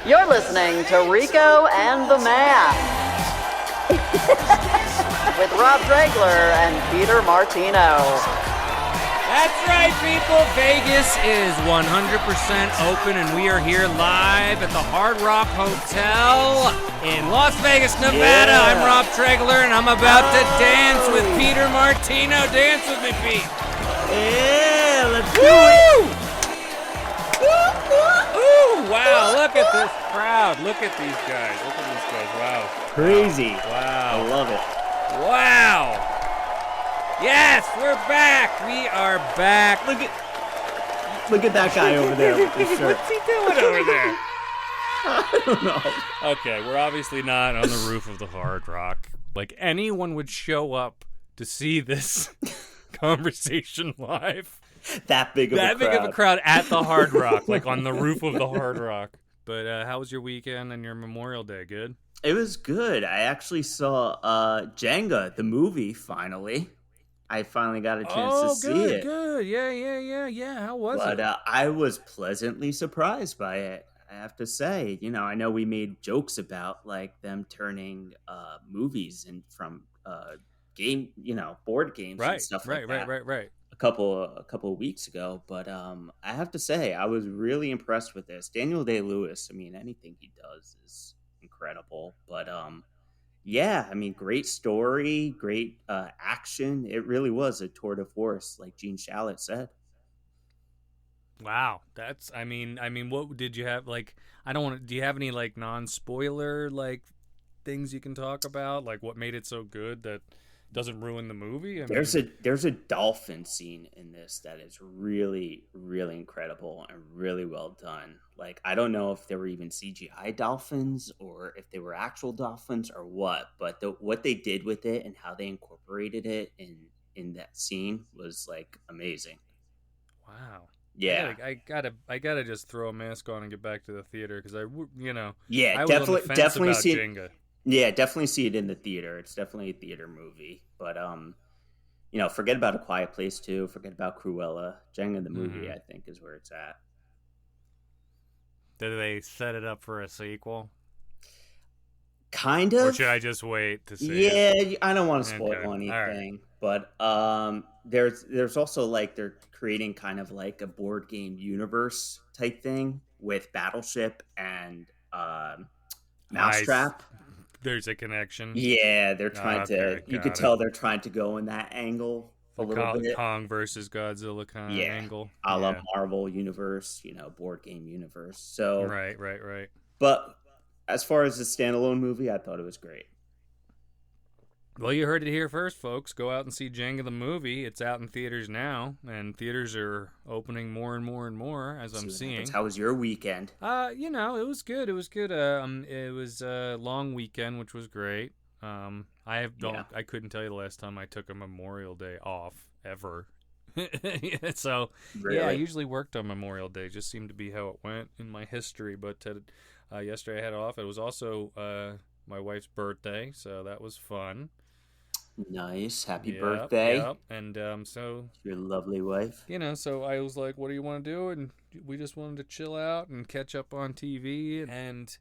You're listening to Rico and The Man with Rob Dregler and Peter Martino. That's right, people. Vegas is 100% open, and we are here live at the Hard Rock Hotel in Las Vegas, Nevada. Yeah. I'm Rob Dregler, and I'm about to dance with Peter Martino. Dance with me, Pete. Yeah, let's do it. Ooh, wow, look at this crowd. Look at these guys. Look at these guys. Wow. Crazy. Wow. I love it. Wow. Yes, we're back. We are back. Look at that guy over there with his shirt. What's he doing over there? I don't know. Okay, we're obviously not on the roof of the Hard Rock. Like, anyone would show up to see this conversation live. That big of a crowd at the Hard Rock, like on the roof of the Hard Rock. But how was your weekend and your Memorial Day? Good? It was good. I actually saw Jenga, the movie, finally. I finally got a chance to see it. Good. Yeah. How was it? But I was pleasantly surprised by it, I have to say. You know, I know we made jokes about, like, them turning movies in from board games and stuff like that. Right. A couple of weeks ago, but I have to say I was really impressed with this. Daniel Day-Lewis, I mean, anything he does is incredible. But yeah, I mean, great story, great action. It really was a tour de force, like Gene Shalit said. Wow, that's. I mean, what did you have? Like, I don't want to. Do you have any like non-spoiler like things you can talk about? Like, what made it so good that doesn't ruin the movie? There's a dolphin scene in this that is really, really incredible and really well done. Like, I don't know if there were even CGI dolphins or if they were actual dolphins or what, but what they did with it and how they incorporated it in that scene was like amazing. Wow. Yeah, I gotta just throw a mask on and get back to the theater because yeah, I was definitely about see Jenga. it. Yeah, definitely see it in the theater. It's definitely a theater movie. But forget about A Quiet Place too. Forget about Cruella. Jenga the movie, I think, is where it's at. Did they set it up for a sequel? Kind of. Or should I just wait to see it? Yeah, I don't want to spoil anything. Right. But there's also, like, they're creating kind of like a board game universe type thing with Battleship and Mousetrap. There's a connection. Yeah, they're trying to. You could tell they're trying to go in that angle a little bit. Kong versus Godzilla kind of angle. A la Marvel universe, board game universe. So right. But as far as the standalone movie, I thought it was great. Well, you heard it here first, folks. Go out and see Jenga the movie. It's out in theaters now, and theaters are opening more and more and more, as I'm seeing. How was your weekend? It was good. It was good. It was a long weekend, which was great. I couldn't tell you the last time I took a Memorial Day off ever. So really? Yeah, I usually worked on Memorial Day. Just seemed to be how it went in my history. But yesterday I had off. It was also my wife's birthday, so that was fun. Nice. Happy birthday. Yep. And so your lovely wife. So I was like, what do you want to do? And we just wanted to chill out and catch up on TV and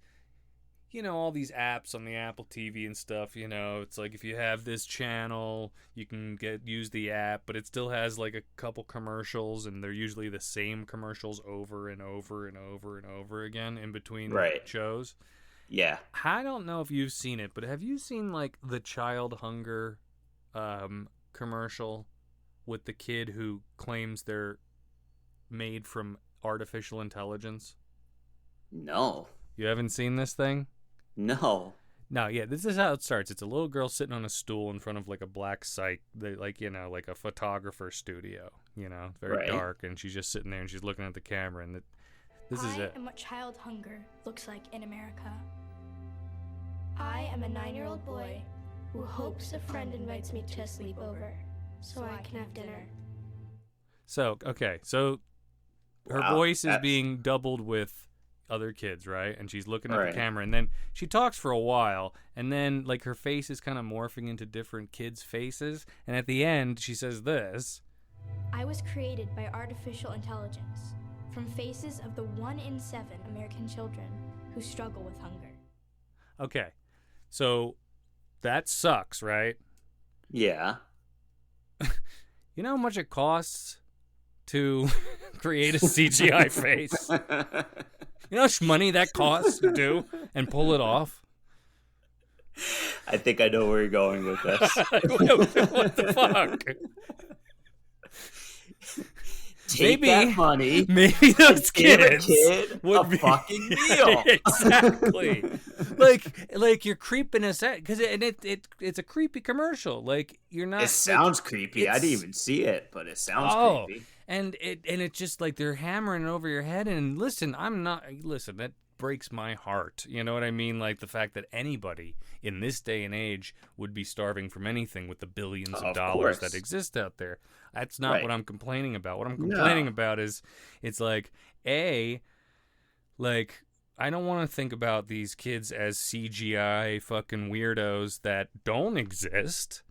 all these apps on the Apple TV and stuff, it's like if you have this channel, you can use the app, but it still has like a couple commercials, and they're usually the same commercials over and over and over and over again in between shows. Yeah. I don't know if you've seen it, but have you seen like the child hunger commercial with the kid who claims they're made from artificial intelligence? No. You haven't seen this thing? No. No, yeah, this is how it starts. It's a little girl sitting on a stool in front of like a black site, like a photographer studio, very dark, and she's just sitting there and she's looking at the camera, and this is it. I am what child hunger looks like in America. I am a 9-year-old boy who hopes a friend invites me to a sleepover so I can have dinner. So, okay, so her voice is being doubled with other kids, right? And she's looking at the camera, and then she talks for a while, and then like her face is kind of morphing into different kids' faces, and at the end she says this: I was created by artificial intelligence from faces of the 1 in 7 American children who struggle with hunger. Okay, so that sucks, right? Yeah. You know how much it costs to create a CGI face? You know how much money that costs to do and pull it off? I think I know where you're going with this. What the fuck? Take that money. Maybe those Give a kids kid would a be fucking meal. Exactly. like you're creeping us out because it's a creepy commercial. Like you're not. It sounds creepy. I didn't even see it, but it sounds creepy. And it's just like they're hammering it over your head. And listen, that breaks my heart. You know what I mean? Like the fact that anybody in this day and age would be starving from anything with the billions of dollars that exist out there. That's not what I'm complaining about. What I'm complaining about is it's like, I don't want to think about these kids as CGI fucking weirdos that don't exist.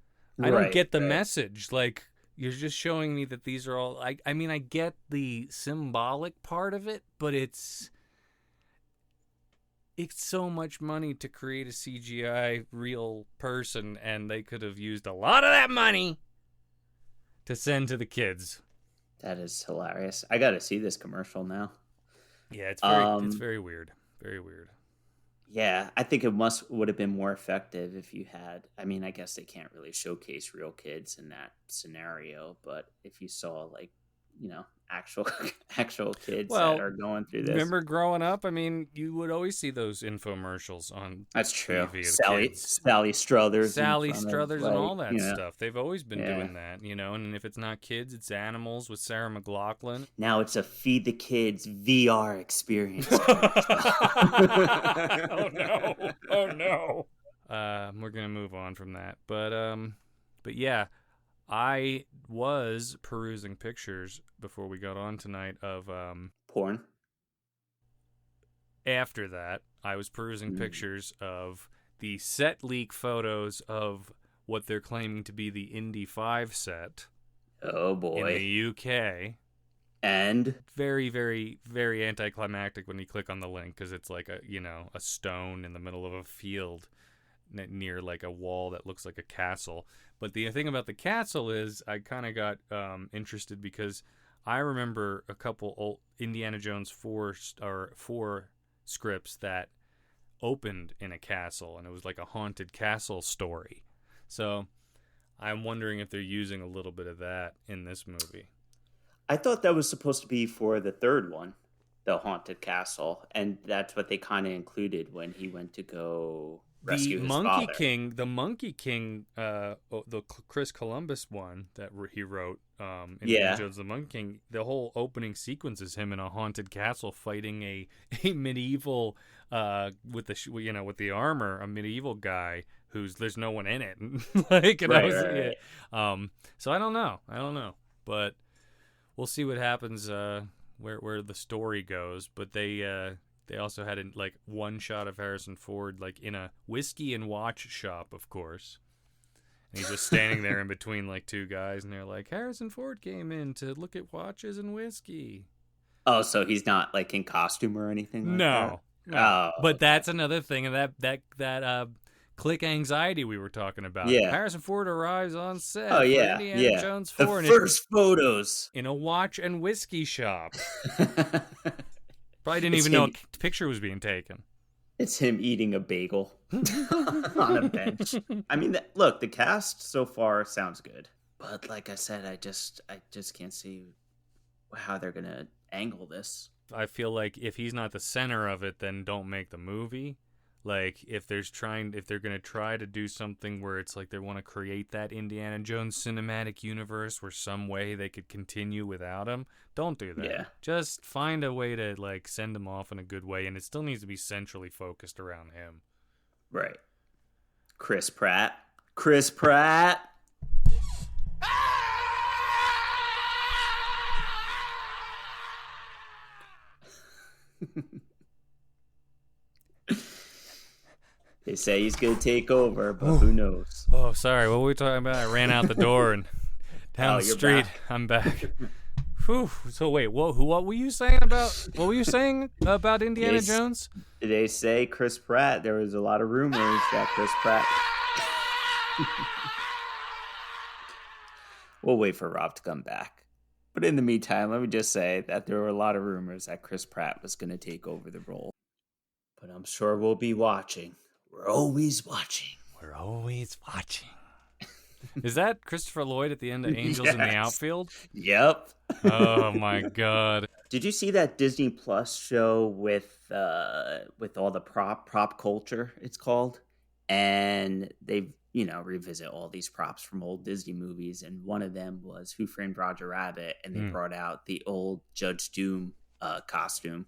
I don't get the message. Like, you're just showing me that these are all... I mean, I get the symbolic part of it, but it's so much money to create a CGI real person, and they could have used a lot of that money to send to the kids. That is hilarious. I got to see this commercial now. Yeah, it's very weird. Very weird. Yeah, I think it would have been more effective if you had... I mean, I guess they can't really showcase real kids in that scenario, but if you saw, like, you know, actual kids that are going through this. Remember growing up? I mean, you would always see those infomercials on That's true. TV Sally Struthers. And all that stuff. They've always been doing that, you know, and if it's not kids, it's animals with Sarah McLachlan. Now it's a Feed the Kids VR experience. Oh no. We're going to move on from that. But yeah, I was perusing pictures before we got on tonight of porn. After that, I was perusing pictures of the set leak photos of what they're claiming to be the Indy 5 set. Oh boy. In the UK. And very, very, very anticlimactic when you click on the link because it's like a stone in the middle of a field near like a wall that looks like a castle. But the thing about the castle is I kind of got interested because I remember a couple old Indiana Jones 4 scripts that opened in a castle, and it was like a haunted castle story. So I'm wondering if they're using a little bit of that in this movie. I thought that was supposed to be for the third one, the haunted castle, and that's what they kind of included when he went to go rescue his father. The Monkey King, the Chris Columbus one that he wrote, Indiana Jones the Monkey King. The whole opening sequence is him in a haunted castle fighting a medieval with the armor, a medieval guy there's no one in it. Right. So I don't know, but we'll see what happens. Where the story goes, but they also had one shot of Harrison Ford in a whiskey and watch shop, of course. And he's just standing there in between two guys, and they're like, Harrison Ford came in to look at watches and whiskey. Oh, so he's not in costume or anything like that? No. Oh, but that's another thing, and that click anxiety we were talking about. Yeah. Harrison Ford arrives on set. Oh, yeah. For Indiana Jones 4. The first photos. In a watch and whiskey shop. Probably didn't even know a picture was being taken. It's him eating a bagel on a bench. I mean, look, the cast so far sounds good. But like I said, I just can't see how they're going to angle this. I feel like if he's not the center of it, then don't make the movie. If they're going to try to do something where it's they want to create that Indiana Jones cinematic universe where some way they could continue without him, don't do that. Yeah. Just find a way to send him off in a good way, and it still needs to be centrally focused around him. Right. Chris Pratt. They say he's going to take over, but who knows? Oh, sorry. What were we talking about? I ran out the door and down the street. Back. I'm back. Whew. So wait, what were you saying about Indiana Jones? They say Chris Pratt. There was a lot of rumors that Chris Pratt. We'll wait for Rob to come back. But in the meantime, let me just say that there were a lot of rumors that Chris Pratt was going to take over the role. But I'm sure we'll be watching. We're always watching. We're always watching. Is that Christopher Lloyd at the end of Angels in the Outfield? Yep. Oh my God. Did you see that Disney Plus show with all the prop culture? It's called, and they revisit all these props from old Disney movies, and one of them was Who Framed Roger Rabbit, and they brought out the old Judge Doom costume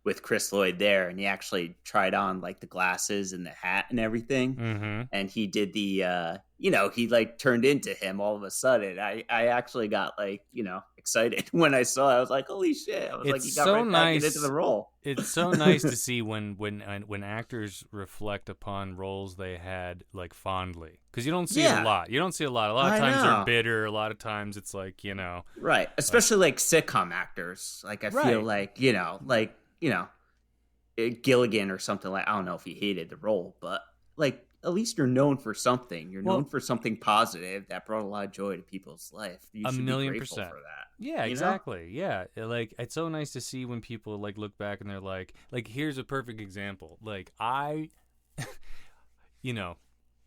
with Chris Lloyd there, and he actually tried on like the glasses and the hat and everything, and he did the he like turned into him all of a sudden. I actually got excited when I saw it. I was like, holy shit. I was like, he got right back into the role. It's so nice to see when actors reflect upon roles they had like fondly, because you don't see it a lot. A lot of times they're bitter. A lot of times it's like, right, especially like sitcom actors. Like I feel like Gilligan or something, like I don't know if he hated the role, but like at least you're known for something. You're known for something positive that brought a lot of joy to people's life. You should be grateful for that. Yeah, exactly. Yeah, like it's so nice to see when people like look back and they're like here's a perfect example. Like I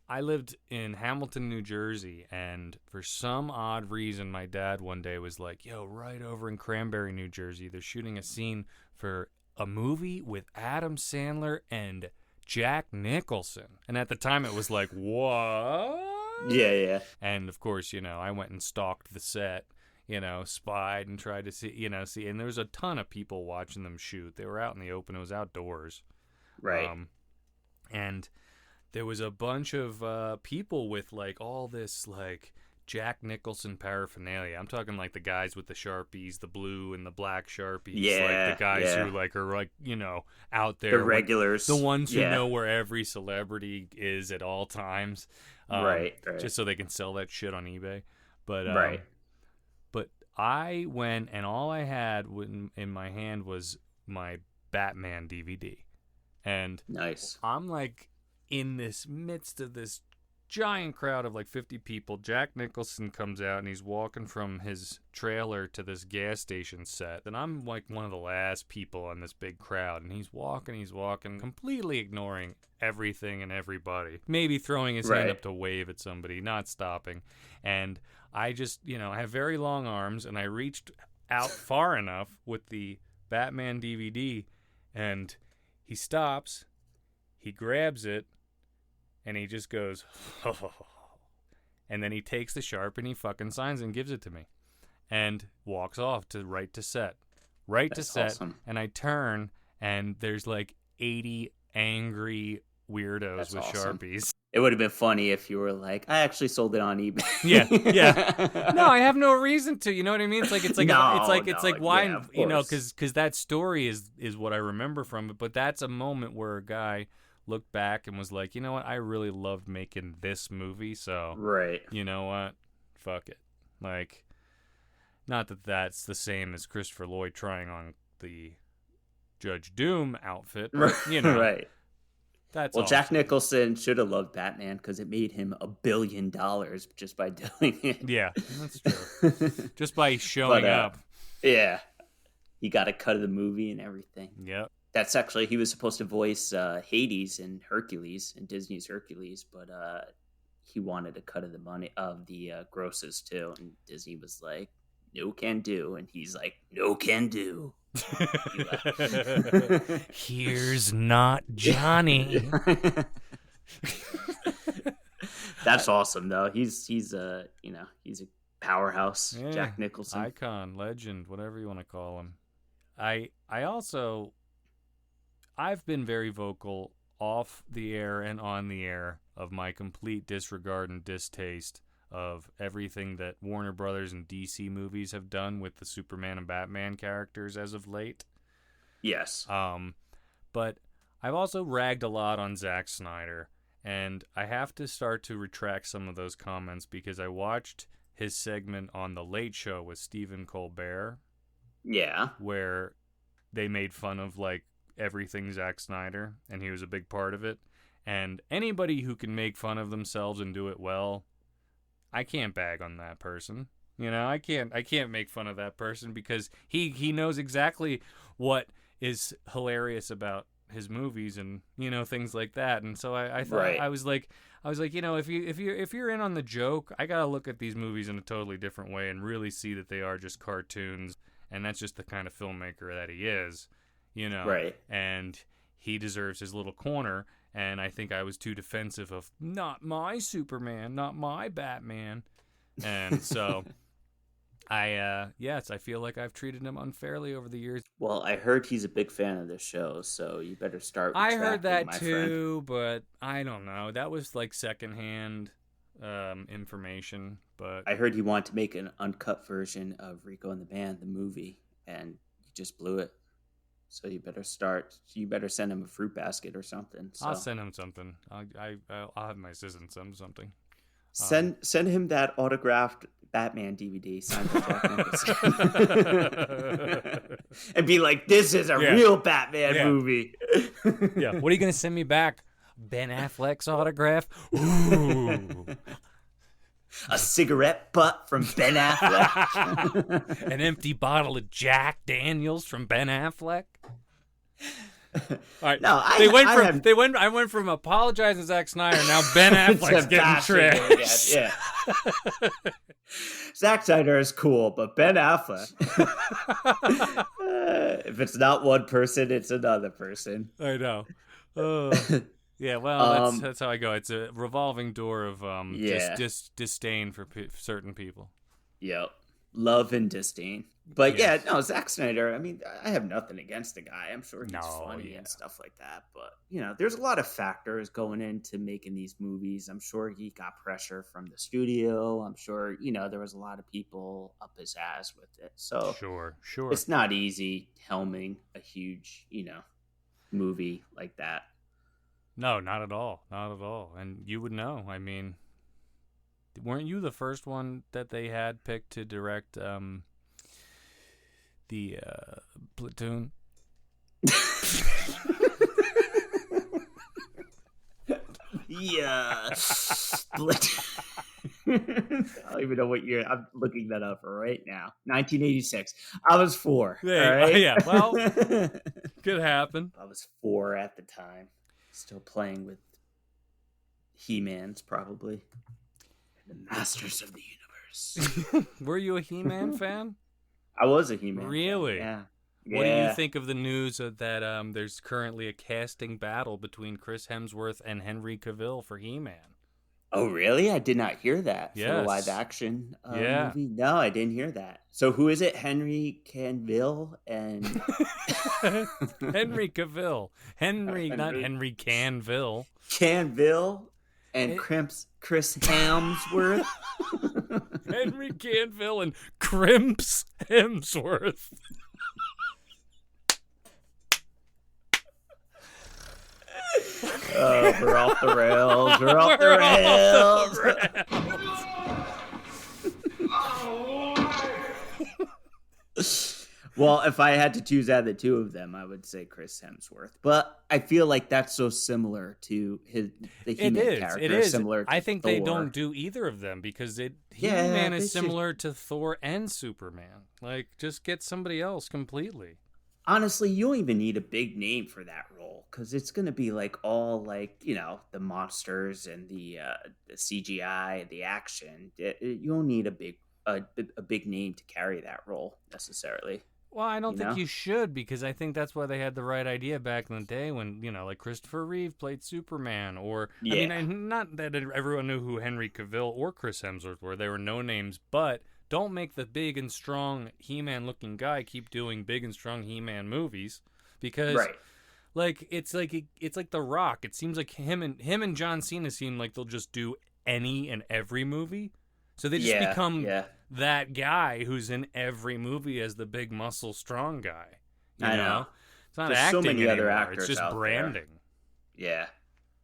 lived in Hamilton, New Jersey, and for some odd reason my dad one day was like, yo, right over in Cranberry, New Jersey, they're shooting a scene for a movie with Adam Sandler and Jack Nicholson. And at the time it was like, what? Yeah. And of course, I went and stalked the set, spied and tried to see, and there was a ton of people watching them shoot. They were out in the open. It was outdoors. Right. And there was a bunch of people with like all this like Jack Nicholson paraphernalia. I'm talking like the guys with the Sharpies, the blue and the black Sharpies. Yeah. Like the guys who like are like, out there. The regulars. The ones who know where every celebrity is at all times. Right. Just so they can sell that shit on eBay. But But I went and all I had in my hand was my Batman DVD. And nice. I'm like in this midst of this giant crowd of like 50 people. Jack Nicholson comes out and he's walking from his trailer to this gas station set, and I'm like one of the last people on this big crowd, and he's walking completely ignoring everything and everybody, maybe throwing his hand up to wave at somebody, not stopping. And I just I have very long arms, and I reached out far enough with the Batman DVD, and he stops, he grabs it, and he just goes, oh. And then he takes the Sharp and he fucking signs and gives it to me. And walks off to set. That's to set. Awesome. And I turn, and there's like 80 angry weirdos with awesome. Sharpies. It would have been funny if you were like, I actually sold it on eBay. Yeah. No, I have no reason to. You know what I mean? It's like why? Yeah, because that story is what I remember from it. But that's a moment where a guy looked back and was like, you know what? I really loved making this movie. So you know what? Fuck it. Like, not that that's the same as Christopher Lloyd trying on the Judge Doom outfit. But, right. That's well, awesome. Jack Nicholson should have loved Batman because it made him $1 billion just by doing it. Yeah, that's true. Just by showing up. Yeah. He got a cut of the movie and everything. Yep. That's actually, he was supposed to voice Hades in Hercules, in Disney's Hercules, but he wanted a cut of the money of the grosses too. And Disney was like, no can do. And he's like, no can do. Here's not Johnny. That's awesome though. He's a powerhouse. Yeah, Jack Nicholson, icon, legend, whatever you want to call him. I've been very vocal off the air and on the air of my complete disregard and distaste of everything that Warner Brothers and DC movies have done with the Superman and Batman characters as of late. Yes. But I've also ragged a lot on Zack Snyder, and I have to start to retract some of those comments because I watched his segment on The Late Show with Stephen Colbert Yeah. where they made fun of like everything Zack Snyder, and he was a big part of it. And anybody who can make fun of themselves and do it well, I can't bag on that person. You know, I can't make fun of that person because he knows exactly what is hilarious about his movies and, you know, things like that. And so I thought Right. I was like, you know, if you're in on the joke, I gotta look at these movies in a totally different way and really see that they are just cartoons, and that's just the kind of filmmaker that he is, you know. Right. And he deserves his little corner. And I think I was too defensive of not my Superman, not my Batman, and so I feel like I've treated him unfairly over the years. Well, I heard he's a big fan of the show, so you better start. I heard that my too, but I don't know. That was like secondhand information. But I heard he wanted to make an uncut version of Rico and the Man, the movie, and he just blew it. So you better start. You better send him a fruit basket or something. So. I'll send him something. I'll have my assistant send him something. Send him that autographed Batman DVD signed by Jack Nicholson. And be like, this is a real Batman movie. Yeah. What are you going to send me back? Ben Affleck's autograph? Ooh. A cigarette butt from Ben Affleck. An empty bottle of Jack Daniels from Ben Affleck. All right. No, I went from apologizing to Zack Snyder. Now Ben Affleck's getting trashed. Yeah. Zack Snyder is cool, but Ben Affleck. If it's not one person, it's another person. I know. Yeah, well, that's how I go. It's a revolving door of just disdain for certain people. Yep. Love and disdain. But no, Zack Snyder, I mean, I have nothing against the guy. I'm sure he's funny and stuff like that. But, you know, there's a lot of factors going into making these movies. I'm sure he got pressure from the studio. I'm sure, you know, there was a lot of people up his ass with it. So Sure. It's not easy helming a huge, you know, movie like that. No, not at all. Not at all. And you would know. I mean, weren't you the first one that they had picked to direct the Platoon? Yeah. I don't even know what year. I'm looking that up right now. 1986. I was 4. Yeah, all right? yeah. Well, could happen. I was 4 at the time. Still playing with He-Mans, probably. The Masters of the Universe. Were you a He-Man fan? I was a He-Man. Really? Fan. What do you think of the news of that there's currently a casting battle between Chris Hemsworth and Henry Cavill for He-Man? Oh, really? I did not hear that for the Yes. live action movie. No, I didn't hear that. So who is it? Henry Cavill and... Henry Cavill. Not Henry Canville. Canville and Chris Hemsworth. Henry Canville and Crimps Hemsworth. Oh, we're off the rails. We're off the rails. Well, if I had to choose out of the two of them, I would say Chris Hemsworth. But I feel like that's so similar to the He-Man character. It is. Similar to I think Thor. they don't do either of them because He-Man is similar to Thor and Superman. Like, just get somebody else completely. Honestly, you don't even need a big name for that role because it's going to be like all like, you know, the monsters and the CGI, the action. You don't need a big name to carry that role necessarily. Well, I don't think you should because I think that's why they had the right idea back in the day when, you know, like Christopher Reeve played Superman or, I mean, not that everyone knew who Henry Cavill or Chris Hemsworth were. They were no names, but don't make the big and strong He-Man looking guy keep doing big and strong He-Man movies because like it's like The Rock. It seems like him and John Cena seem like they'll just do any and every movie. So they just become that guy who's in every movie as the big muscle strong guy. You know? It's not There's acting so many anymore. other actors It's just branding. There.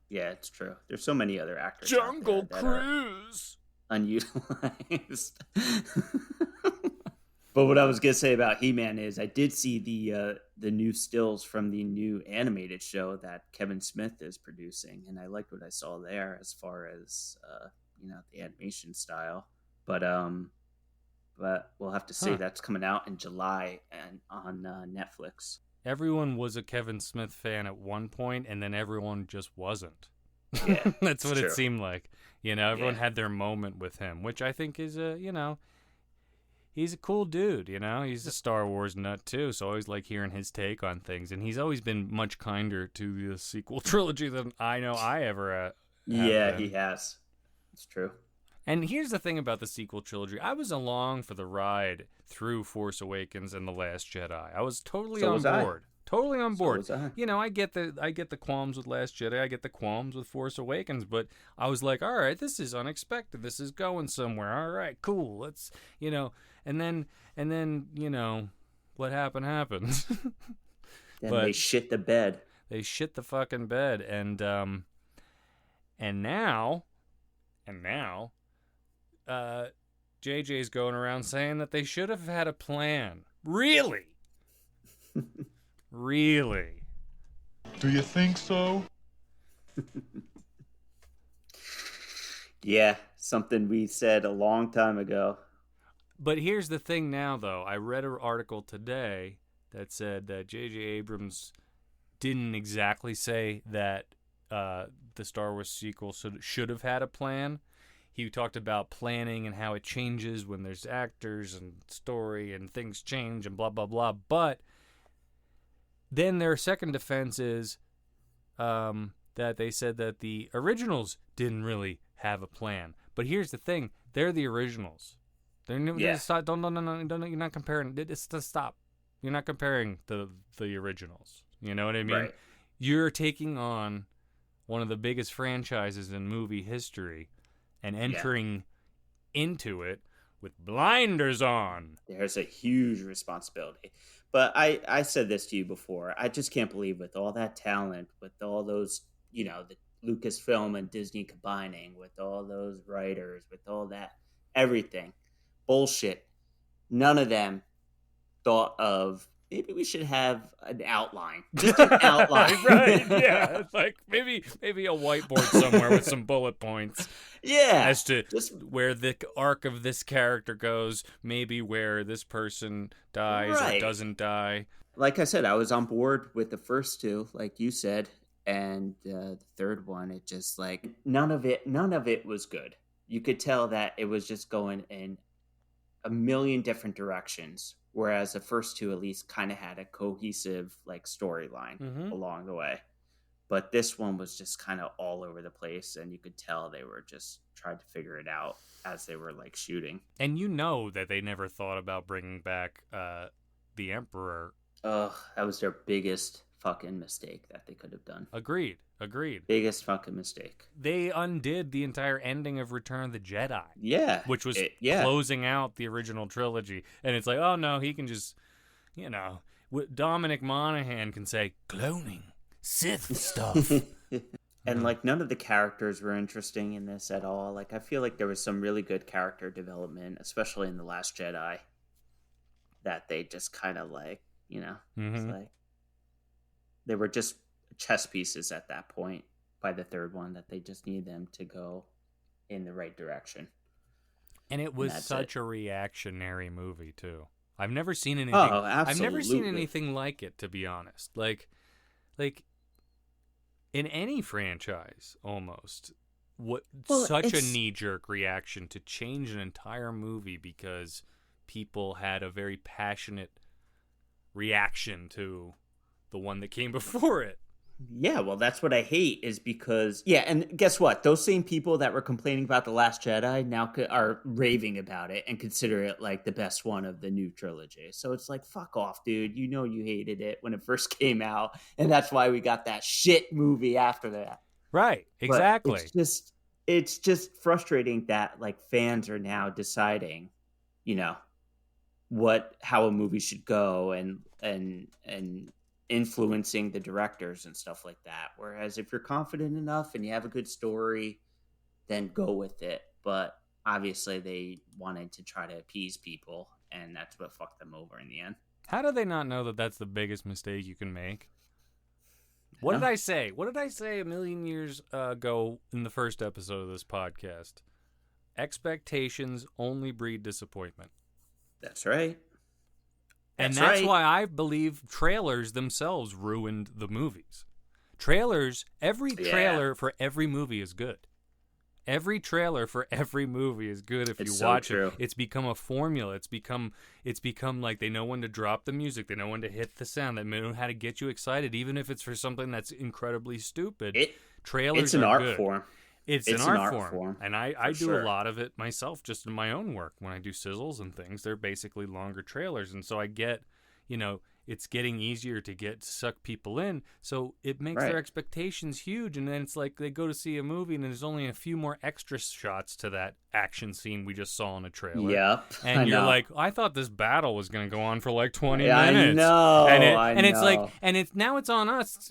Yeah, it's true. There's so many other actors. Jungle Cruise. Unutilized. But what I was gonna say about He-Man is I did see the new stills from the new animated show that Kevin Smith is producing, and I liked what I saw there as far as the animation style. But we'll have to see. Huh. That's coming out in July and on Netflix. Everyone was a Kevin Smith fan at one point, and then everyone just wasn't. Yeah, That's what true. it seemed like. Everyone Yeah. had their moment with him, which I think is he's a cool dude, He's a Star Wars nut, too, so I always like hearing his take on things. And he's always been much kinder to the sequel trilogy than I know I ever have Yeah, been. he has. It's true. And here's the thing about the sequel trilogy. I was along for the ride through Force Awakens and The Last Jedi. I was totally So on was I. board. Totally on board. was I. I get the qualms with Last Jedi. I get the qualms with Force Awakens, but I was like, all right, this is unexpected. This is going somewhere. All right, cool. Let's, and then what happened. Then But they shit the bed. they shit the fucking bed, and now JJ's going around saying that they should have had a plan. Really? Really? Do you think so? Yeah, something we said a long time ago. But here's the thing now, though. I read an article today that said that J.J. Abrams didn't exactly say that the Star Wars sequel should have had a plan. He talked about planning and how it changes when there's actors and story and things change and blah, blah, blah. But then their second defense is that they said that the originals didn't really have a plan. But here's the thing. They're the originals. They're Yeah. stop, don't, you're not comparing. It's to stop. You're not comparing the originals. You know what I mean? Right. You're taking on one of the biggest franchises in movie history and entering into it with blinders on. There's a huge responsibility. But I said this to you before. I just can't believe with all that talent, with all those, the Lucasfilm and Disney combining, with all those writers, with all that, everything, bullshit. None of them thought of, maybe we should have an outline. Just an outline. Right, yeah. It's like maybe a whiteboard somewhere with some bullet points. Yeah. As to where the arc of this character goes, maybe where this person dies or doesn't die. Like I said, I was on board with the first two, like you said, and the third one, it just like none of it was good. You could tell that it was just going in a million different directions, whereas the first two at least kind of had a cohesive like storyline along the way. But this one was just kind of all over the place, and you could tell they were just trying to figure it out as they were like shooting. And that they never thought about bringing back the Emperor. Ugh, that was their biggest fucking mistake that they could have done. Agreed. Biggest fucking mistake. They undid the entire ending of Return of the Jedi. Yeah. Which was closing out the original trilogy. And it's like, oh no, he can just, Dominic Monaghan can say, cloning, Sith stuff. And like none of the characters were interesting in this at all. Like I feel like there was some really good character development, especially in The Last Jedi, that they just kind of like, it's like they were just chess pieces at that point by the third one that they just need them to go in the right direction. And it was such a reactionary movie too. I've never seen anything. Oh, absolutely. I've never seen anything like it, to be honest. Like in any franchise, almost. Such a knee-jerk reaction to change an entire movie because people had a very passionate reaction to the one that came before it. Yeah, well, that's what I hate is because, and guess what? Those same people that were complaining about The Last Jedi now are raving about it and consider it like the best one of the new trilogy. So it's like, fuck off, dude. You know you hated it when it first came out, and that's why we got that shit movie after that. Right, exactly. But it's just frustrating that like fans are now deciding, how a movie should go and influencing the directors and stuff like that. Whereas if you're confident enough and you have a good story, then go with it. But obviously they wanted to try to appease people and that's what fucked them over in the end. How do they not know that that's the biggest mistake you can make? What did I say? What did I say a million years ago in the first episode of this podcast? Expectations only breed disappointment. That's right. And that's why I believe trailers themselves ruined the movies. Every trailer for every movie is good. Every trailer for every movie is good if you watch it. It's become a formula. It's become like they know when to drop the music. They know when to hit the sound. They know how to get you excited, even if it's for something that's incredibly stupid. Trailers are good. Form. It's an art form. And I do sure. a lot of it myself just in my own work. When I do sizzles and things, they're basically longer trailers. And so I get, it's getting easier to suck people in. So it makes their expectations huge. And then it's like they go to see a movie and there's only a few more extra shots to that action scene we just saw in a trailer. Yep. And you're like, I thought this battle was going to go on for like 20 minutes. I know. And it's know. like, now it's on us.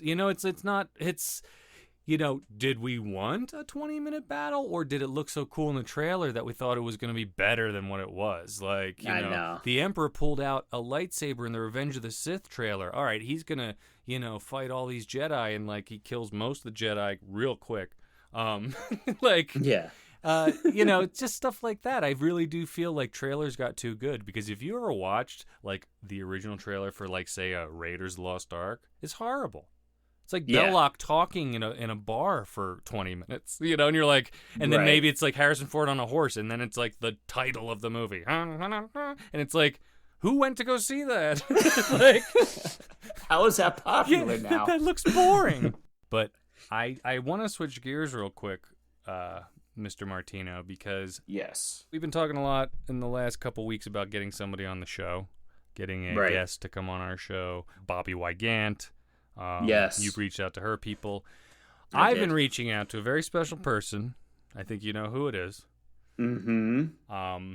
Did we want a 20-minute battle, or did it look so cool in the trailer that we thought it was going to be better than what it was? Like, I know. The Emperor pulled out a lightsaber in the Revenge of the Sith trailer. All right, he's going to, fight all these Jedi, and, like, he kills most of the Jedi real quick. Just stuff like that. I really do feel like trailers got too good, because if you ever watched, like, the original trailer for, like, say, Raiders of the Lost Ark, it's horrible. It's like Belloc talking in a bar for 20 minutes, and you're like, and then maybe it's like Harrison Ford on a horse, and then it's like the title of the movie, and it's like, who went to go see that? Like, how is that popular now? That looks boring. But I want to switch gears real quick, Mr. Martino, because we've been talking a lot in the last couple weeks about getting somebody on the show, getting a guest to come on our show, Bobby Wygant. You've reached out to her people. I've been reaching out to a very special person. I think you know who it is. Mm-hmm.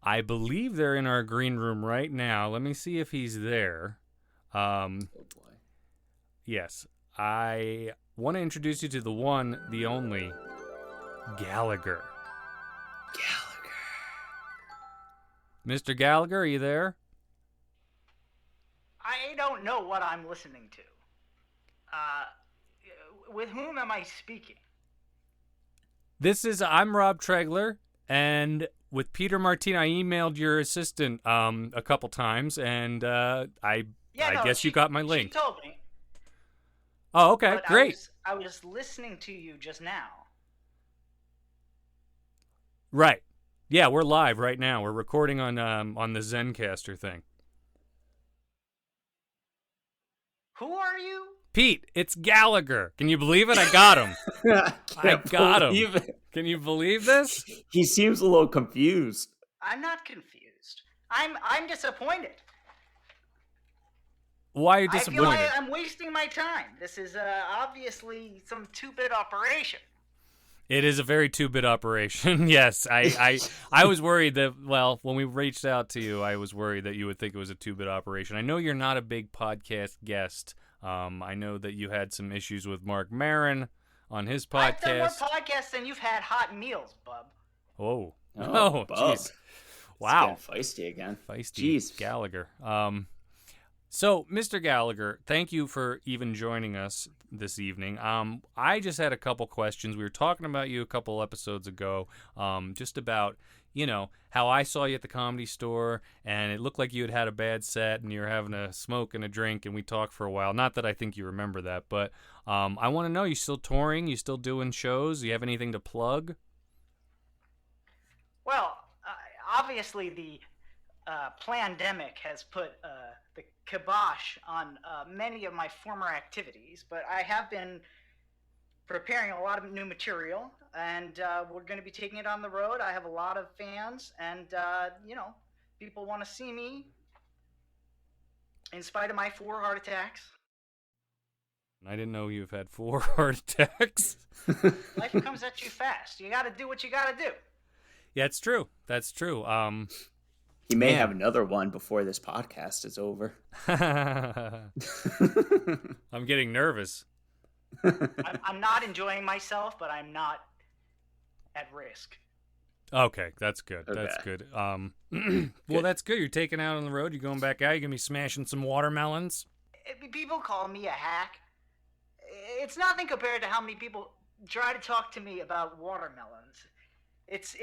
I believe they're in our green room right now. Let me see if he's there. Oh boy. Yes. I want to introduce you to the one, the only, Gallagher. Mr. Gallagher, are you there? I don't know what I'm listening to. With whom am I speaking? I'm Rob Tregler, and with Peter Martino, I emailed your assistant a couple times, and I guess you got my link. She told me. Oh, okay, but great. I was listening to you just now. Right. Yeah, we're live right now. We're recording on the Zencaster thing. Who are you? Pete, it's Gallagher. Can you believe it? I got him. I got him. Can you believe this? He seems a little confused. I'm not confused. I'm disappointed. Why are you disappointed? I feel like I'm wasting my time. This is obviously some two-bit operation. It is a very two-bit operation. Yes, I was worried that, when we reached out to you, I was worried that you would think it was a two-bit operation. I know you're not a big podcast guest. I know that you had some issues with Mark Maron on his podcast. I've done more podcasts than you've had hot meals, bub. Oh, Bub. Jeez. Wow. It's getting feisty again. Feisty Jeez. Gallagher. So, Mr. Gallagher, thank you for even joining us this evening. I just had a couple questions. We were talking about you a couple episodes ago, just about, how I saw you at the Comedy Store, and it looked like you had a bad set, and you were having a smoke and a drink, and we talked for a while. Not that I think you remember that, but I want to know, you still touring? You still doing shows? Do you have anything to plug? Well, obviously the pandemic has put the kibosh on many of my former activities, but I have been preparing a lot of new material, and we're going to be taking it on the road. I have a lot of fans, and people want to see me in spite of my 4 heart attacks. I didn't know you've had 4 heart attacks. Life comes at you fast. You got to do what you got to do. Yeah, it's true. That's true. He may have another one before this podcast is over. I'm getting nervous. I'm not enjoying myself, but I'm not at risk. Okay, that's good. Okay. That's good. Well, that's good. You're taking out on the road. You're going back out. You're gonna be smashing some watermelons. People call me a hack. It's nothing compared to how many people try to talk to me about watermelons. It's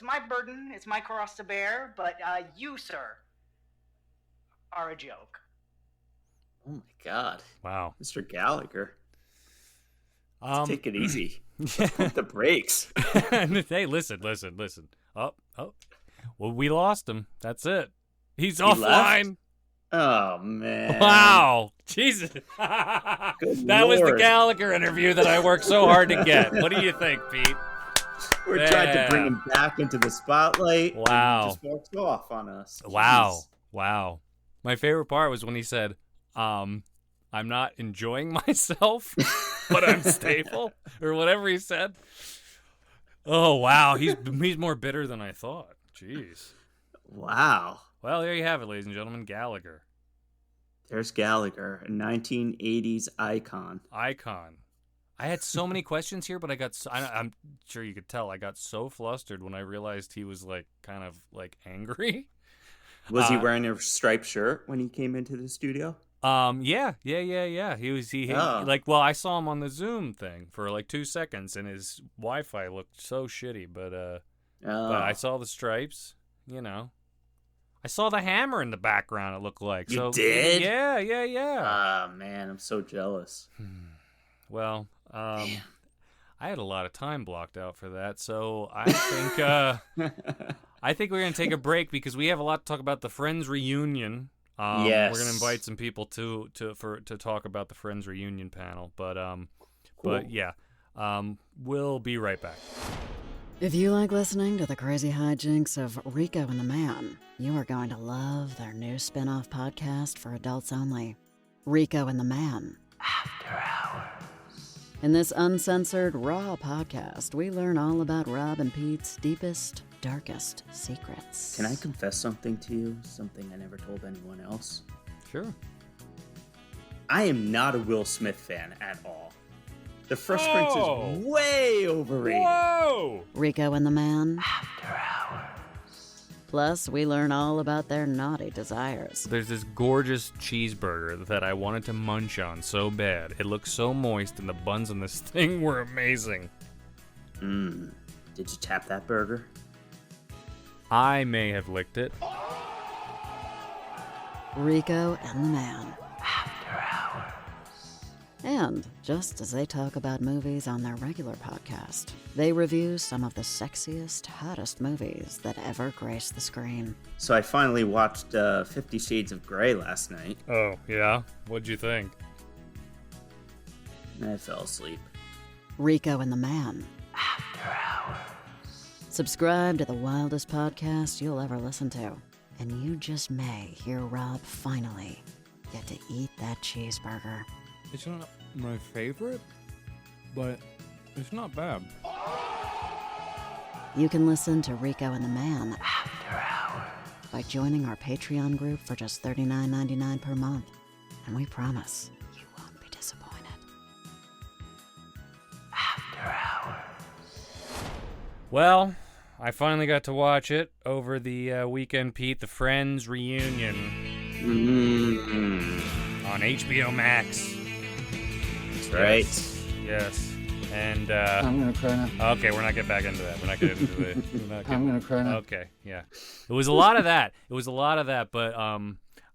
my burden. It's my cross to bear. But you, sir, are a joke. Oh my God. Wow. Mr. Gallagher. Take it easy. Yeah. Pump the brakes. Hey, listen. Oh. Well, we lost him. That's it. He's offline. Oh, man. Wow. Jesus. That was the Lord. Gallagher interview that I worked so hard to get. What do you think, Pete? We're trying to bring him back into the spotlight. Wow. And he just walked off on us. Wow. Jeez. Wow. My favorite part was when he said, I'm not enjoying myself, but I'm stable, or whatever he said. Oh, wow. He's more bitter than I thought. Jeez. Wow. Well, there you have it, ladies and gentlemen. Gallagher. There's Gallagher, a 1980s icon. Icon. I had so many questions here, but I'm sure you could tell I got so flustered when I realized he was kind of angry. Was he wearing a striped shirt when he came into the studio? Yeah. I saw him on the Zoom thing for 2 seconds, and his Wi-Fi looked so shitty, but I saw the stripes, I saw the hammer in the background, it looked like. You did? Yeah. Ah, man, I'm so jealous. Well, I had a lot of time blocked out for that, so I think I think we're gonna take a break because we have a lot to talk about the Friends reunion. Yes. We're gonna invite some people to talk about the Friends reunion panel, but Cool. yeah, we'll be right back. If you like listening to the crazy hijinks of Rico and the Man, you are going to love their new spin-off podcast for adults only, Rico and the Man. After Hours. In this uncensored, raw podcast, we learn all about Rob and Pete's deepest, darkest secrets. Can I confess something to you? Something I never told anyone else? Sure. I am not a Will Smith fan at all. The Fresh Prince is way overrated. Whoa! Rico and the Man. After Hours. Plus, we learn all about their naughty desires. There's this gorgeous cheeseburger that I wanted to munch on so bad. It looked so moist, and the buns on this thing were amazing. Did you tap that burger? I may have licked it. Rico and the Man. After Hours. And just as they talk about movies on their regular podcast, they review some of the sexiest, hottest movies that ever graced the screen. So I finally watched 50 Shades of Grey last night. Oh, yeah? What'd you think? And I fell asleep. Rico and the Man. After Hours. Subscribe to the wildest podcast you'll ever listen to, and you just may hear Rob finally get to eat that cheeseburger. It's not my favorite, but it's not bad. You can listen to Rico and the Man After Hours. by joining our Patreon group for just $39.99 per month, and we promise you won't be disappointed. After Hours. Well, I finally got to watch it over the weekend, Pete, the Friends reunion on HBO Max. That's right. Yes. And I'm gonna cry now. okay, we're not getting back into that. We're not getting into it. I'm gonna cry now. Okay, yeah. It was a lot of that. But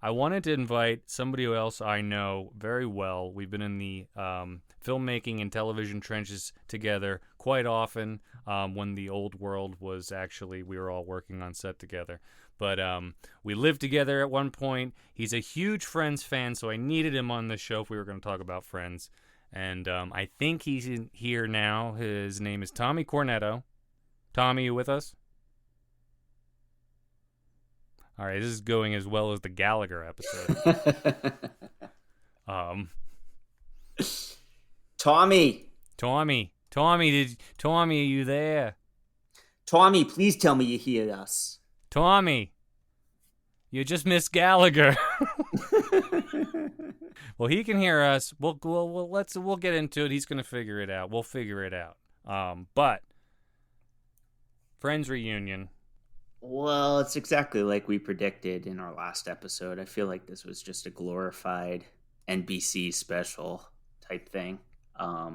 I wanted to invite somebody else I know very well. We've been in the filmmaking and television trenches together quite often. When the old world was actually, we were all working on set together. But we lived together at one point. He's a huge Friends fan, so I needed him on the show if we were going to talk about Friends. And I think he's in here now. His name is Tommy Cornetto. Tommy, you with us? All right, this is going as well as the Gallagher episode. Tommy, Tommy, are you there? Tommy, please tell me you hear us. Tommy, you just missed Gallagher. Well, he can hear us. We'll get into it. He's gonna figure it out. We'll figure it out. But Friends reunion. Well, it's exactly like we predicted in our last episode. I feel like this was just a glorified NBC special type thing. A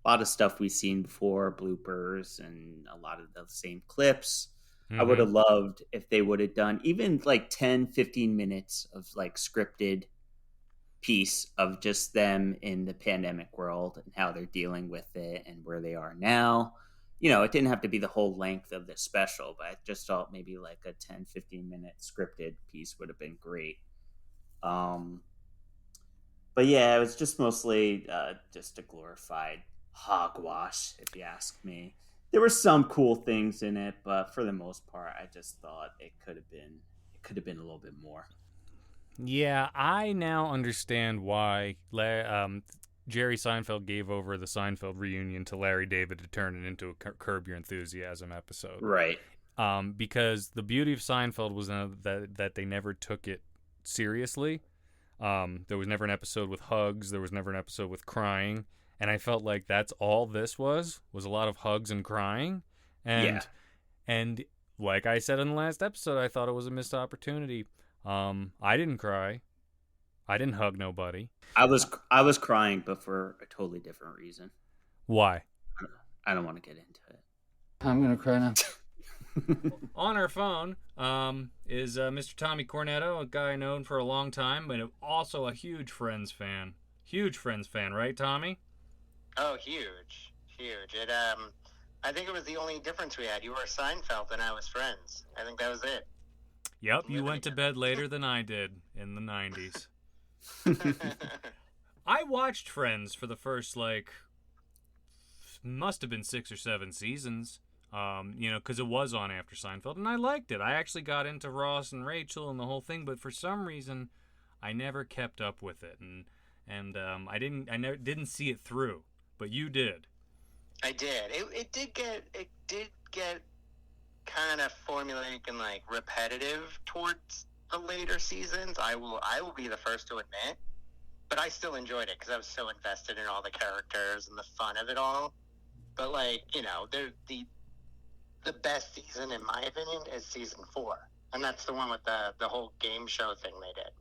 lot of stuff we've seen before, bloopers, and a lot of the same clips. I would have loved if they would have done even like 10, 15 minutes of like scripted piece of just them in the pandemic world and how they're dealing with it and where they are now. You know, it didn't have to be the whole length of the special, but I just thought maybe like a 10, 15-minute scripted piece would have been great. But yeah, it was just mostly just a glorified hogwash, if you ask me. There were some cool things in it, but for the most part, I just thought it could have been a little bit more. Yeah, I now understand why Jerry Seinfeld gave over the Seinfeld reunion to Larry David to turn it into a Curb Your Enthusiasm episode. Right. Because the beauty of Seinfeld was that they never took it seriously. There was never an episode with hugs. There was never an episode with crying. And I felt like that's all this was a lot of hugs and crying. And like I said in the last episode, I thought it was a missed opportunity. I didn't cry. I didn't hug nobody. I was crying, but for a totally different reason. Why? I don't want to get into it. I'm gonna cry now. On our phone is Mr. Tommy Cornetto, a guy known for a long time, but also a huge Friends fan. Huge Friends fan, right, Tommy? Oh, huge. It I think it was the only difference we had. You were Seinfeld and I was Friends. I think that was it. Yep, you went to bed later than I did in the 90s. I watched Friends for the first, must have been 6 or 7 seasons, because it was on after Seinfeld, and I liked it. I actually got into Ross and Rachel and the whole thing, but for some reason, I never kept up with it, and I didn't see it through, but you did. I did. It did get kind of formulaic and repetitive towards the later seasons. I will be the first to admit, but I still enjoyed it because I was so invested in all the characters and the fun of it all. But the best season in my opinion is season 4, and that's the one with the whole game show thing they did,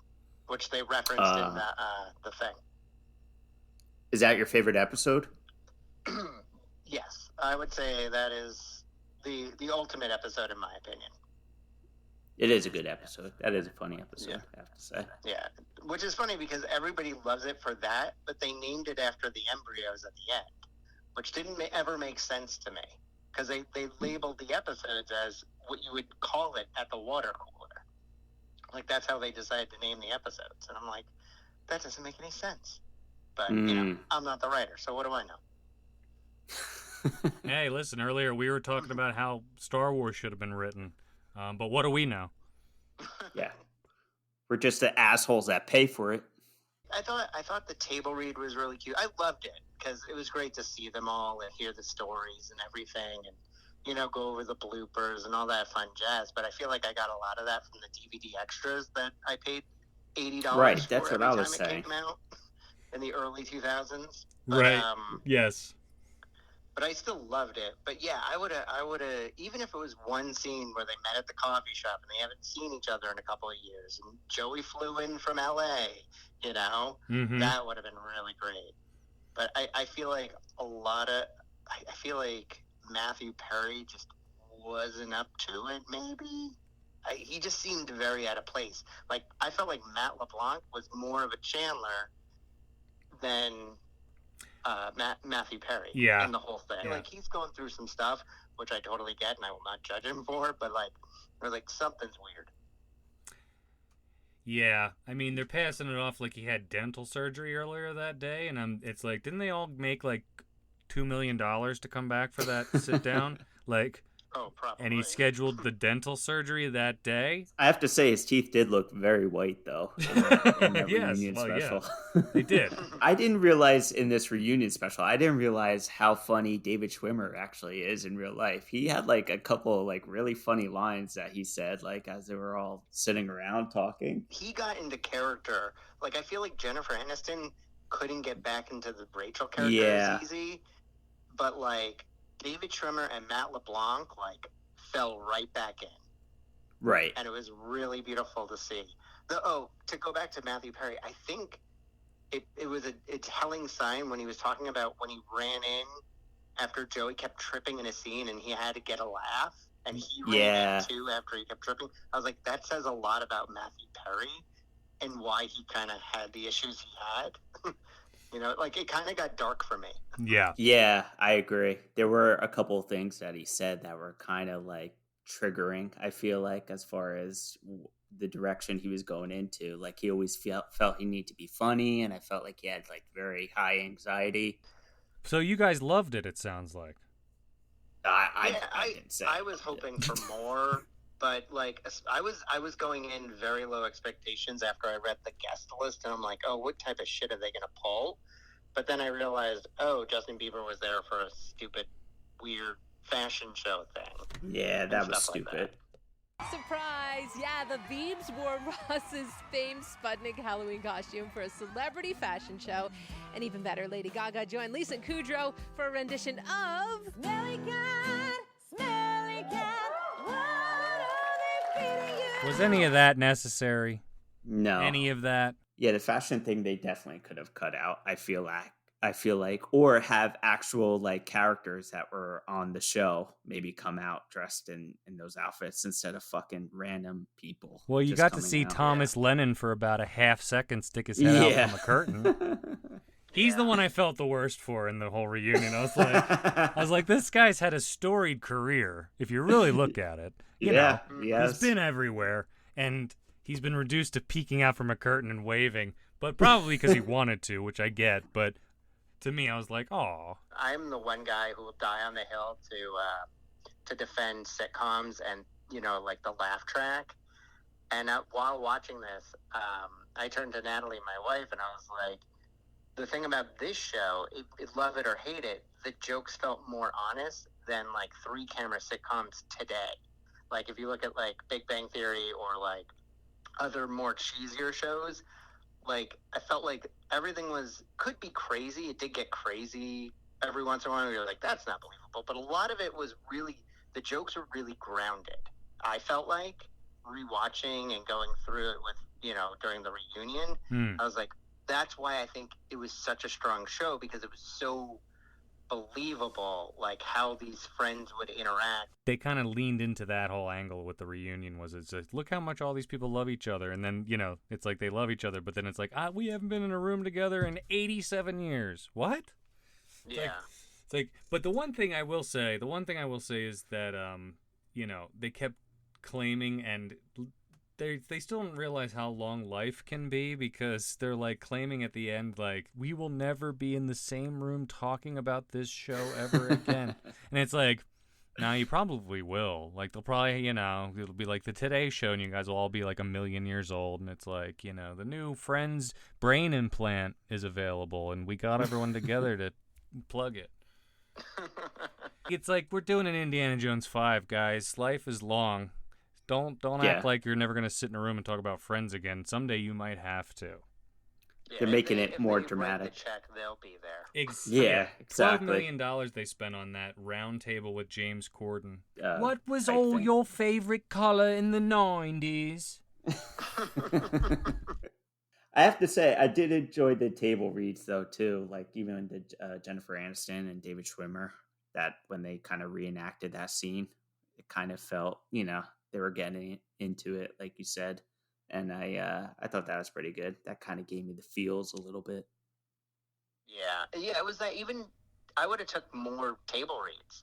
which they referenced in the thing. Is that your favorite episode? Yes, I would say that is the ultimate episode in my opinion. It is a good episode. That is a funny episode, Yeah. I have to say. Yeah, which is funny because everybody loves it for that, but they named it after the embryos at the end, which didn't ever make sense to me because they labeled the episodes as what you would call it at the water cooler. That's how they decided to name the episodes. And I'm like, that doesn't make any sense. But, I'm not the writer, so what do I know? Hey, listen, earlier we were talking about how Star Wars should have been written, but what do we know? Yeah. We're just the assholes that pay for it. I thought the table read was really cute. I loved it because it was great to see them all and hear the stories and everything and, go over the bloopers and all that fun jazz. But I feel like I got a lot of that from the DVD extras that I paid $80 Right, for that's what every I was time saying. it came out in the early 2000s. But, Right. Yes. But I still loved it. But yeah, I would have, even if it was one scene where they met at the coffee shop and they haven't seen each other in a couple of years, and Joey flew in from LA, that would have been really great. But I feel like I feel like Matthew Perry just wasn't up to it, maybe. He just seemed very out of place. I felt like Matt LeBlanc was more of a Chandler than Matthew Perry in the whole thing. Yeah. He's going through some stuff, which I totally get, and I will not judge him for, but something's weird. Yeah, I mean, they're passing it off like he had dental surgery earlier that day, and it's like, didn't they all make $2 million to come back for that sit down? Oh, probably. And he scheduled the dental surgery that day. I have to say his teeth did look very white, though, in the Yes, reunion well, special. yeah, they did. I didn't realize in this reunion special, I didn't realize how funny David Schwimmer actually is in real life. He had a couple of really funny lines that he said, as they were all sitting around talking. He got into character. I feel like Jennifer Aniston couldn't get back into the Rachel character as easy, but David Schwimmer and Matt LeBlanc fell right back in. Right. And it was really beautiful to see. To go back to Matthew Perry, I think it was a telling sign when he was talking about when he ran in after Joey kept tripping in a scene and he had to get a laugh, and he ran in too after he kept tripping. I was like, that says a lot about Matthew Perry and why he kind of had the issues he had. Like it kind of got dark for me. Yeah, I agree. There were a couple of things that he said that were kind of like triggering, I feel like, as far as the direction he was going into. Like he always felt he needed to be funny, and I felt like he had like very high anxiety. So you guys loved it sounds like. I didn't say. I was hoping for more, but like I was going in very low expectations after I read the guest list, and I'm like, oh, what type of shit are they gonna pull? But then I realized, oh, Justin Bieber was there for a stupid, weird fashion show thing. Yeah, that was stupid. Surprise! Yeah, the Biebs wore Ross's famed Sputnik Halloween costume for a celebrity fashion show. And even better, Lady Gaga joined Lisa Kudrow for a rendition of Smelly Cat, what are they feeding you? Was any of that necessary? No. Any of that? Yeah, the fashion thing they definitely could have cut out. I feel like, or have actual like characters that were on the show maybe come out dressed in those outfits instead of fucking random people. Well, you got to see Thomas Lennon for about a half second stick his head out from the curtain. He's the one I felt the worst for in the whole reunion. I was like, this guy's had a storied career. If you really look at it, you know, he's been everywhere, and he's been reduced to peeking out from a curtain and waving, but probably because he wanted to, which I get. But to me, I was like, oh. I'm the one guy who will die on the hill to defend sitcoms and, like the laugh track. And while watching this, I turned to Natalie, my wife, and I was like, the thing about this show, love it or hate it, the jokes felt more honest than like 3-camera sitcoms today. Like if you look at like Big Bang Theory or like other more cheesier shows, like I felt like everything could be crazy. It did get crazy every once in a while. You're like, that's not believable. But a lot of it was really, the jokes were really grounded. I felt like rewatching and going through it with, during the reunion, I was like, that's why I think it was such a strong show, because it was so believable, like how these friends would interact. They kind of leaned into that whole angle with the reunion. It's like, look how much all these people love each other, and then it's like they love each other, but then it's like, we haven't been in a room together in 87 years. What? It's like, but the one thing I will say is that they kept claiming, and they still don't realize how long life can be, because they're like claiming at the end, like, we will never be in the same room talking about this show ever again. And it's like, no, you probably will. Like, they'll probably, it'll be like the Today Show, and you guys will all be like 1,000,000 years old, and it's like, the new Friends brain implant is available, and we got everyone together to plug it. It's like, we're doing an Indiana Jones 5, guys. Life is long. Don't act like you're never going to sit in a room and talk about Friends again. Someday you might have to. Yeah, they're making it more dramatic. Write the check, they'll be there. Yeah, exactly. $12 million they spent on that round table with James Corden. What was all your favorite color in the 90s? I have to say, I did enjoy the table reads, though, too. Like, even the Jennifer Aniston and David Schwimmer, that when they kind of reenacted that scene, it kind of felt, they were getting into it, like you said. And I thought that was pretty good. That kind of gave me the feels a little bit. Yeah, it was that. Even I would have took more table reads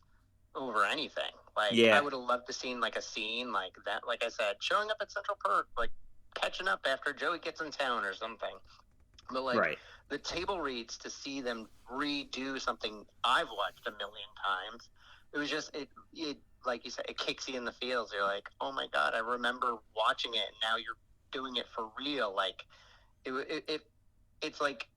over anything. Like, I would have loved to seen like a scene like that. Like I said, showing up at Central Perk, like catching up after Joey gets in town or something. But like the table reads, to see them redo something I've watched 1,000,000 times, it was just it like you said, it kicks you in the feels. You're like, oh my god, I remember watching it, and now you're doing it for real. Like it's like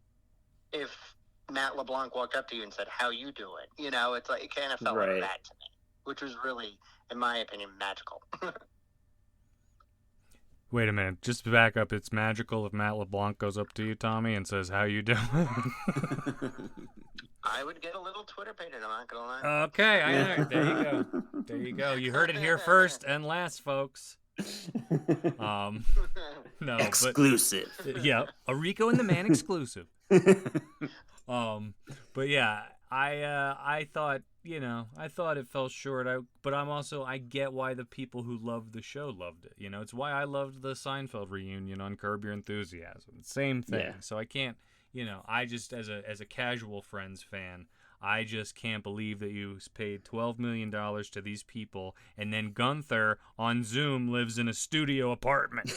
if Matt LeBlanc walked up to you and said, how you do it, it's like, it kind of felt like that to me, which was really, in my opinion, magical. Wait a minute. Just to back up, it's magical if Matt LeBlanc goes up to you, Tommy, and says, how you doing? I would get a little Twitter pated, I'm not going to lie. Okay, I know. There you go. There you go. You heard it here first and last, folks. No, exclusive. But, yeah, a Rico and the Man exclusive. But yeah, I thought, I thought it fell short. But I get why the people who loved the show loved it. It's why I loved the Seinfeld reunion on Curb Your Enthusiasm. Same thing. Yeah. So I can't, I just as a casual Friends fan, I just can't believe that you paid $12 million to these people, and then Gunther on Zoom lives in a studio apartment.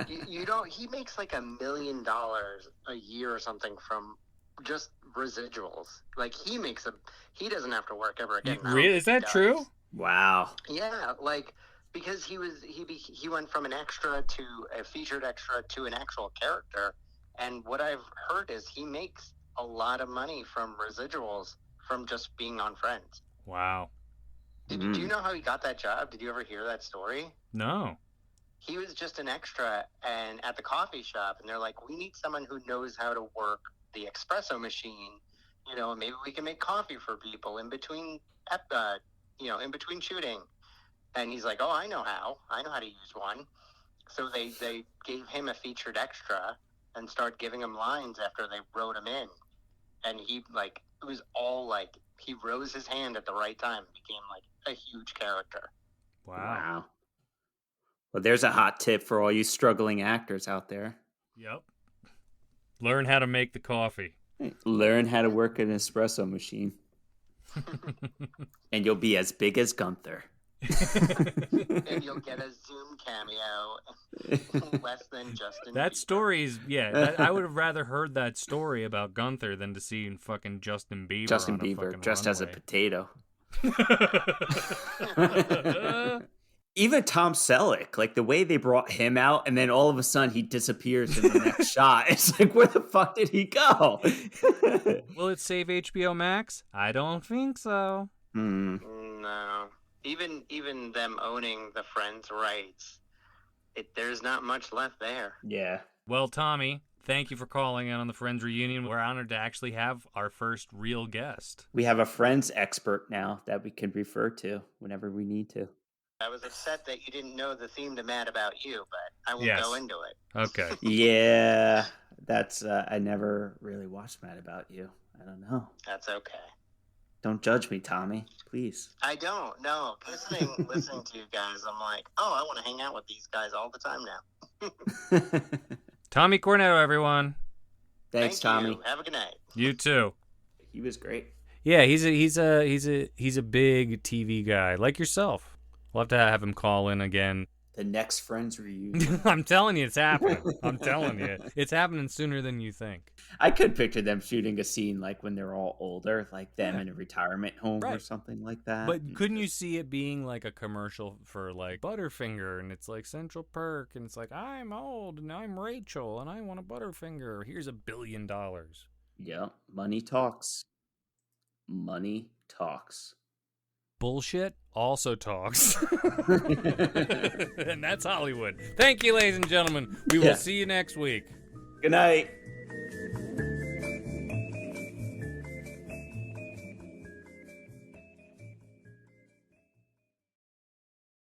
He makes like $1 million a year or something from just residuals. Like he doesn't have to work ever again. Really? Is that true? Wow. Yeah, because he went from an extra to a featured extra to an actual character, and what I've heard is he makes a lot of money from residuals from just being on Friends. Wow. Do you know how he got that job? Did you ever hear that story? No. He was just an extra and at the coffee shop, and they're like, we need someone who knows how to work the espresso machine, and maybe we can make coffee for people in between in between shooting. And he's like, oh, I know how to use one. So they gave him a featured extra and started giving him lines after they wrote him in. And he it was all he rose his hand at the right time and became a huge character. Wow. Well, there's a hot tip for all you struggling actors out there. Yep. Learn how to make the coffee. Learn how to work an espresso machine. And you'll be as big as Gunther. And you'll get a Zoom cameo less than Justin That Bieber. story's, I would have rather heard that story about Gunther than to see fucking Justin Bieber Justin on a Bieber fucking dressed as a runway. potato. Even Tom Selleck, the way they brought him out, and then all of a sudden he disappears in the next shot. It's where the fuck did he go? Will it save HBO Max? I don't think so. No. Even them owning the Friends rights, there's not much left there. Yeah. Well, Tommy, thank you for calling in on the Friends reunion. We're honored to actually have our first real guest. We have a Friends expert now that we can refer to whenever we need to. I was upset that you didn't know the theme to Mad About You, but I won't go into it. Okay. Yeah, that's I never really watched Mad About You. I don't know. That's okay. Don't judge me, Tommy, please. I don't. No, listening to you guys, I'm like, oh, I want to hang out with these guys all the time now. Tommy Cornetto, everyone. Thanks, Thank Tommy. you. Have a good night. You too. He was great. Yeah, he's a big TV guy like yourself. We'll have to have him call in again. The next Friends reunion. I'm telling you, it's happening. I'm telling you, it's happening sooner than you think. I could picture them shooting a scene when they're all older, them in a retirement home or something like that. But couldn't you see it being a commercial for Butterfinger, and it's Central Perk, and it's I'm old and I'm Rachel and I want a Butterfinger. Here's $1 billion. Yeah, money talks. Money talks. Bullshit also talks. And that's Hollywood. Thank you, ladies and gentlemen. We will see you next week. Good night.